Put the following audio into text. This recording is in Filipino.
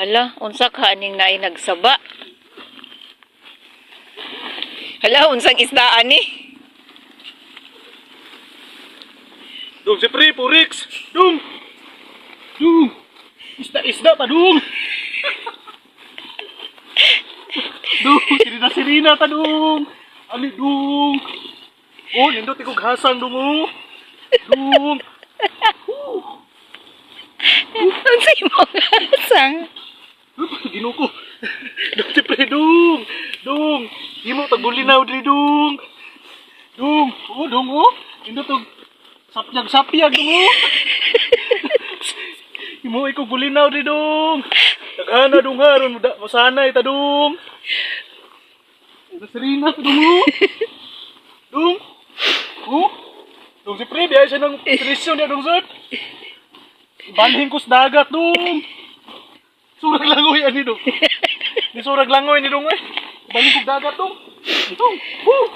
Hala, unsa ka aning naay nagsaba? Hala, unsang isdaan ni? Dung, si Pre, Purix! Dung! Dung! Isda pa, Dung! Dung, sirina ta, Dung! Ali, Dung! Oh, nindot ikog hasang, Dung, oh! Dung! Unsa imong hasang? Gino ko! Dung, si Pre, Dung! Dung! Imo, tagulinaw, Dri, Dung! Dung! Oh, Dung, oh! Nindot og sapyag, Dung, oh! Imo, ikog gulinaw, Dri, Dung! Taghana, Dung, ha! Ron, masanay, ta, Dung! Nasirina, ta, Dung, oh! Dung! Oh! Dung, si Pre, biya siya ng trisyon niya, Dung, sir! Ibalhin ko sa dagat, Dung! Surag langoy, ani, Dung! Di surag langoy ni Dung, eh! Ibalhin ko sa dagat, Dung! Dung! Woo!